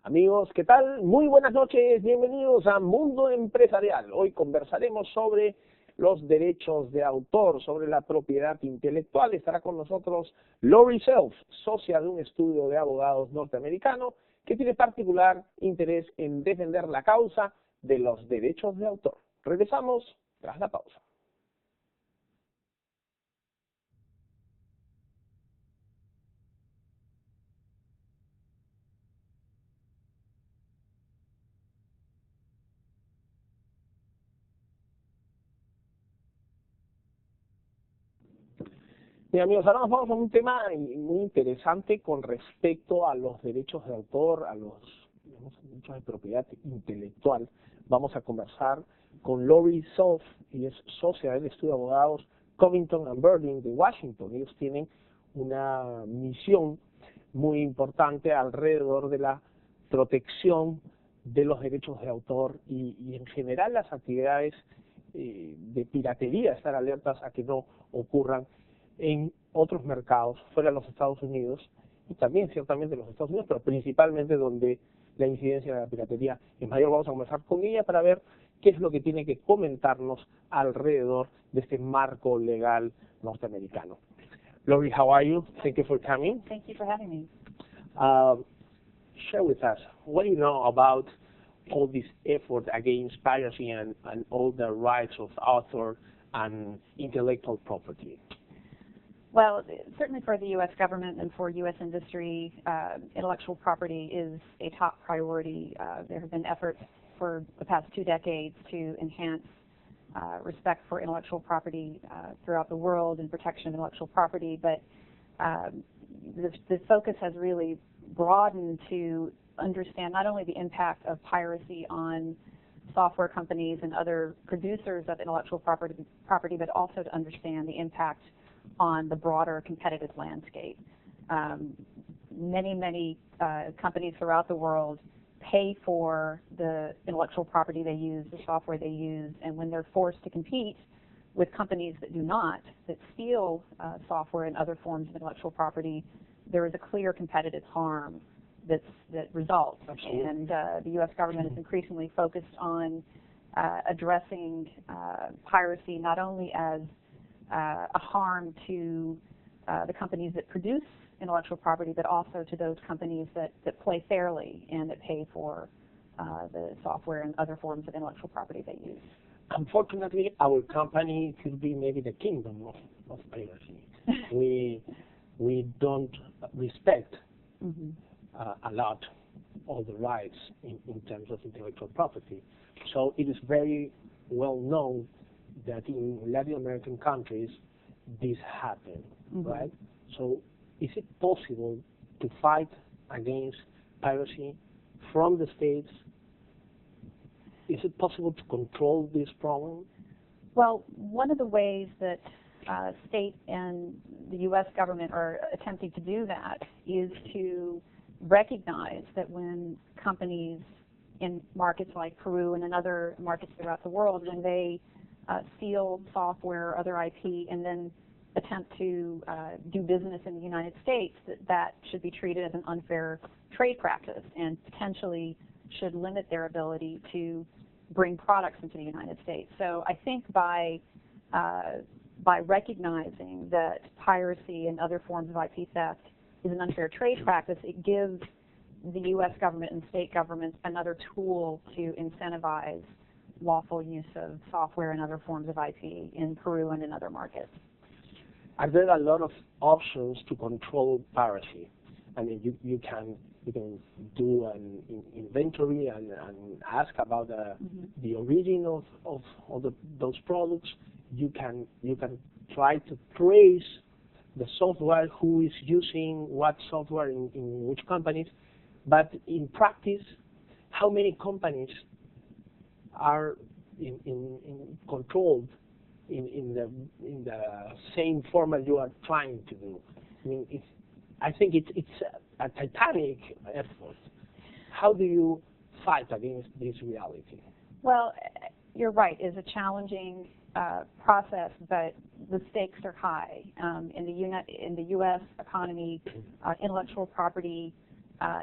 Amigos, ¿qué tal? Muy buenas noches, bienvenidos a Mundo Empresarial. Hoy conversaremos sobre los derechos de autor, sobre la propiedad intelectual. Estará con nosotros Lori Self, socia de un estudio de abogados norteamericano que tiene particular interés en defender la causa de los derechos de autor. Regresamos tras la pausa. Bien, amigos, ahora nos vamos a un tema muy interesante con respecto a los derechos de autor, a los derechos de propiedad intelectual. Vamos a conversar con Lori Self, ella es socia del estudio de abogados Covington and Burling de Washington. Ellos tienen una misión muy importante alrededor de la protección de los derechos de autor y en general las actividades de piratería, estar alertas a que no ocurran en otros mercados fuera de los Estados Unidos y también ciertamente en los Estados Unidos, pero principalmente donde la incidencia de la piratería es mayor. Vamos a conversar con ella para ver qué es lo que tiene que comentarnos alrededor de este marco legal norteamericano. Lori, how are you? Thank you for coming. Thank you for having me. Share with us, what do you know about all this effort against piracy and all the rights of author and intellectual property? Well, certainly for the U.S. government and for U.S. industry, intellectual property is a top priority. There have been efforts for the past 2 decades to enhance respect for intellectual property throughout the world and protection of intellectual property, but the focus has really broadened to understand not only the impact of piracy on software companies and other producers of intellectual property, but also to understand the impact on the broader competitive landscape. Many companies throughout the world pay for the intellectual property they use, the software they use, and when they're forced to compete with companies that do not, that steal software and other forms of intellectual property, there is a clear competitive harm that results. Absolutely. And the U.S. government is increasingly focused on addressing piracy not only as a harm to the companies that produce intellectual property, but also to those companies that play fairly and that pay for the software and other forms of intellectual property they use. Unfortunately, our company could be maybe the kingdom of piracy. we don't respect a lot all the rights in terms of intellectual property. So it is very well known that in Latin American countries this happens, right? So is it possible to fight against piracy from the States? Is it possible to control this problem? Well, one of the ways that state and the U.S. government are attempting to do that is to recognize that when companies in markets like Peru and in other markets throughout the world, when they steal software or other IP and then attempt to do business in the United States, that should be treated as an unfair trade practice and potentially should limit their ability to bring products into the United States. So I think by recognizing that piracy and other forms of IP theft is an unfair trade practice, it gives the U.S. government and state governments another tool to incentivize lawful use of software and other forms of IP in Peru and in other markets. Are there a lot of options to control piracy? I mean, you can do an inventory and ask about the origin of those products. You can try to trace the software, who is using what software in which companies. But in practice, how many companies are controlled in the same format you are trying to do? I mean, I think it's a titanic effort. How do you fight against this reality? Well, you're right. It's a challenging process, but the stakes are high. In the U.S. economy, intellectual property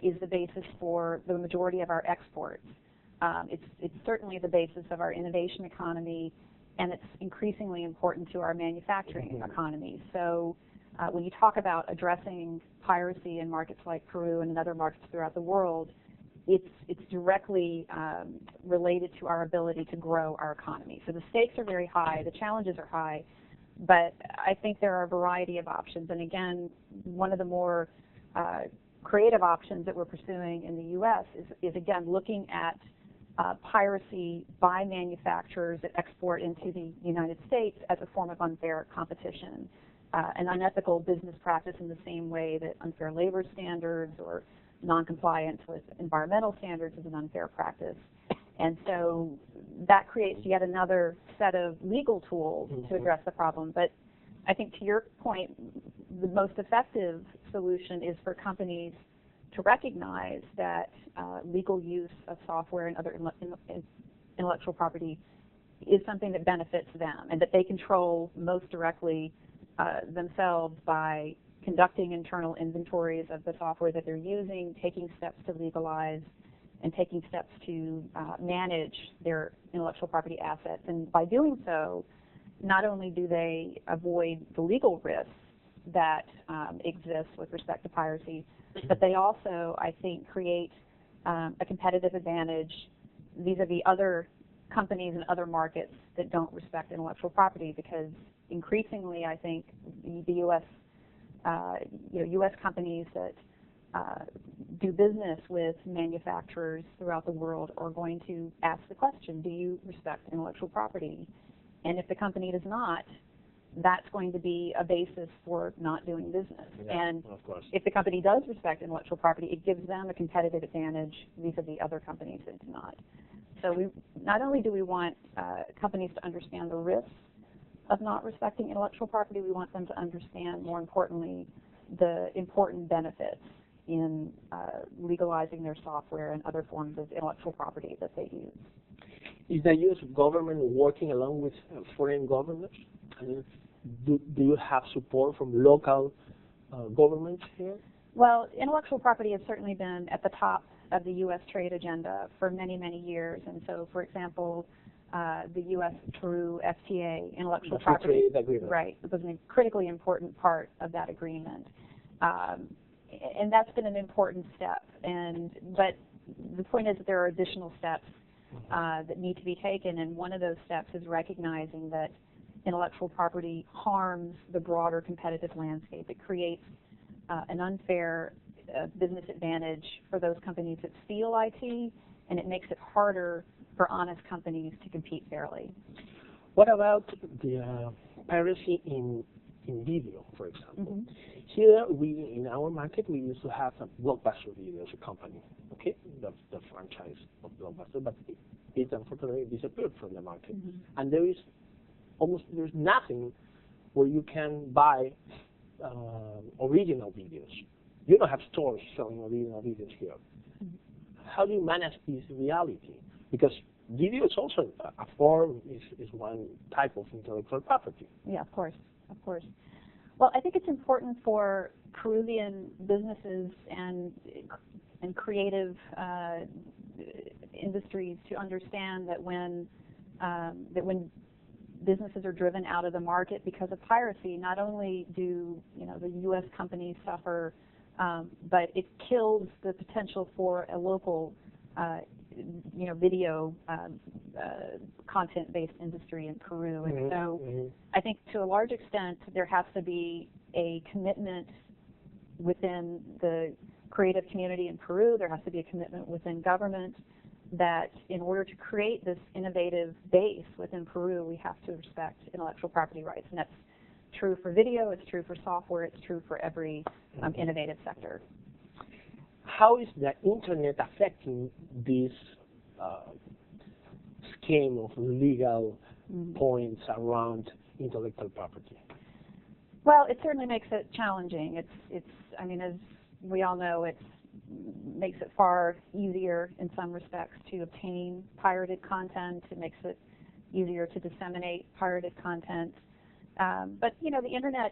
is the basis for the majority of our exports. It's certainly the basis of our innovation economy, and it's increasingly important to our manufacturing economy. So when you talk about addressing piracy in markets like Peru and in other markets throughout the world, it's directly related to our ability to grow our economy. So the stakes are very high, the challenges are high, but I think there are a variety of options. And again, one of the more creative options that we're pursuing in the U.S. is again looking at piracy by manufacturers that export into the United States as a form of unfair competition, an unethical business practice in the same way that unfair labor standards or noncompliance with environmental standards is an unfair practice. And so that creates yet another set of legal tools to address the problem. But I think to your point, the most effective solution is for companies to recognize that legal use of software and other intellectual property is something that benefits them and that they control most directly themselves by conducting internal inventories of the software that they're using, taking steps to legalize, and taking steps to manage their intellectual property assets. And by doing so, not only do they avoid the legal risks that exist with respect to piracy, but they also, I think, create a competitive advantage vis-a-vis other companies in other markets that don't respect intellectual property, because increasingly, I think, the U.S. U.S. companies that do business with manufacturers throughout the world are going to ask the question, do you respect intellectual property? And if the company does not, that's going to be a basis for not doing business. Yeah, and of course. If the company does respect intellectual property, it gives them a competitive advantage vis-a-vis other companies that do not. So not only do we want companies to understand the risks of not respecting intellectual property, we want them to understand, more importantly, the important benefits in legalizing their software and other forms of intellectual property that they use. Is the U.S. government working along with foreign governments? I mean, do you have support from local governments here? Well, intellectual property has certainly been at the top of the U.S. trade agenda for many, many years. And so, for example, the U.S.-Peru FTA, intellectual property, trade agreement. Right, it was a critically important part of that agreement. And that's been an important step. But the point is that there are additional steps that need to be taken, and one of those steps is recognizing that intellectual property harms the broader competitive landscape. It creates an unfair business advantage for those companies that steal IP, and it makes it harder for honest companies to compete fairly. What about the piracy in video, for example? Here, in our market, we used to have a Blockbuster Video as a company, okay? The franchise of Blockbuster, but it unfortunately disappeared from the market. And there's nothing where you can buy original videos. You don't have stores selling original videos here. How do you manage this reality? Because video is also a form, is one type of intellectual property. Yeah, of course, of course. Well, I think it's important for Peruvian businesses and creative industries to understand that when businesses are driven out of the market because of piracy, not only do the U.S. companies suffer, but it kills the potential for a local video content-based industry in Peru. And so I think to a large extent there has to be a commitment within the creative community in Peru, there has to be a commitment within government that in order to create this innovative base within Peru, we have to respect intellectual property rights. And that's true for video, it's true for software, it's true for every innovative sector. How is the internet affecting this scheme of legal points around intellectual property? Well, it certainly makes it challenging. I mean, as we all know, it makes it far easier in some respects to obtain pirated content. It makes it easier to disseminate pirated content. But the internet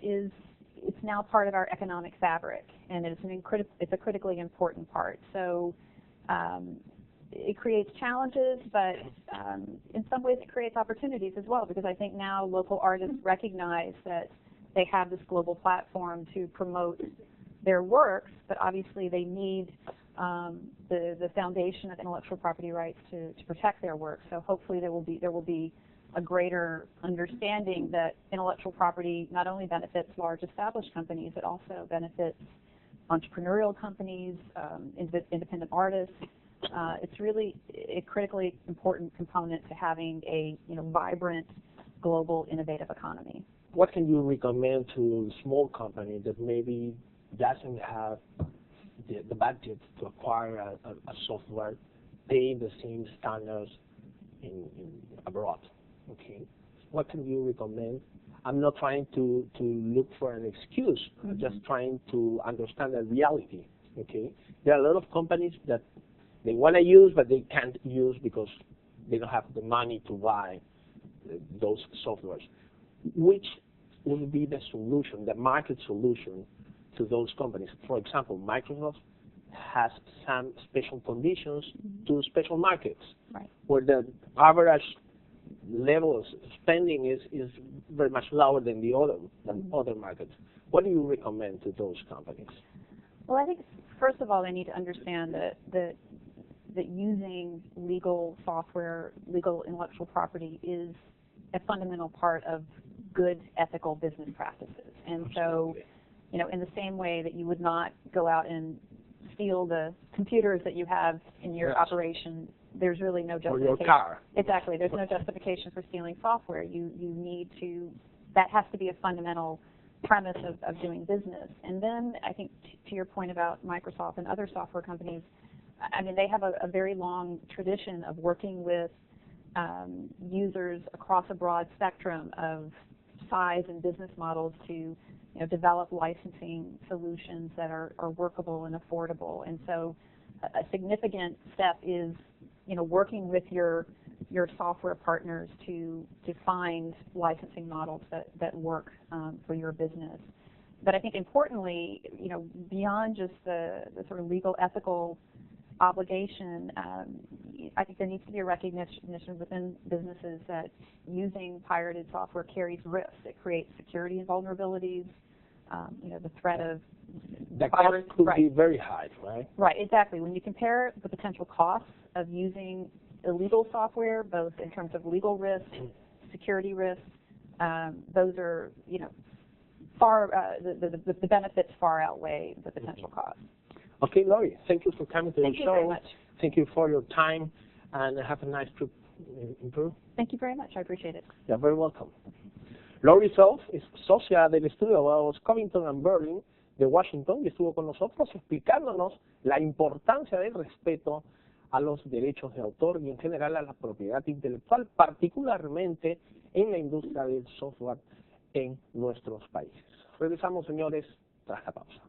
it's now part of our economic fabric, and it's a critically important part. So it creates challenges, but in some ways it creates opportunities as well, because I think now local artists recognize that they have this global platform to promote their works, but obviously they need the foundation of intellectual property rights to protect their work. So hopefully there will be a greater understanding that intellectual property not only benefits large established companies, it also benefits entrepreneurial companies, independent artists. It's really a critically important component to having a vibrant, global, innovative economy. What can you recommend to a small company that maybe doesn't have the budget to acquire a software, paying the same standards in abroad? Okay, what can you recommend? I'm not trying to look for an excuse. Mm-hmm. I'm just trying to understand the reality. Okay, there are a lot of companies that they want to use, but they can't use because they don't have the money to buy those softwares. Which would be the solution, the market solution to those companies? For example, Microsoft has some special conditions to special markets, right, where the average level of spending is very much lower than other markets. What do you recommend to those companies? Well, I think first of all they need to understand that using legal software, legal intellectual property is a fundamental part of good ethical business practices. And so, in the same way that you would not go out and steal the computers that you have in your operation, there's really no justification. Or your car. Exactly. There's no justification for stealing software. You need to, that has to be a fundamental premise of doing business. And then I think to your point about Microsoft and other software companies, I mean, they have a very long tradition of working with users across a broad spectrum of size and business models to develop licensing solutions that are workable and affordable. And so a significant step is working with your software partners to find licensing models that work for your business. But I think importantly, beyond just the sort of legal ethical obligation, I think there needs to be a recognition within businesses that using pirated software carries risks. It creates security vulnerabilities. The threat of the cost could right. be very high, right? Right, exactly. When you compare the potential costs of using illegal software, both in terms of legal risks, security risks, those are far the benefits far outweigh the potential costs. Okay, Lori, thank you for coming to the show. Thank you very much. Thank you for your time, and have a nice trip in Peru. Thank you very much. I appreciate it. You're very welcome. Lori Self es socia del estudio de abogados Covington & Burling de Washington y estuvo con nosotros explicándonos la importancia del respeto a los derechos de autor y en general a la propiedad intelectual, particularmente en la industria del software en nuestros países. Regresamos, señores, tras la pausa.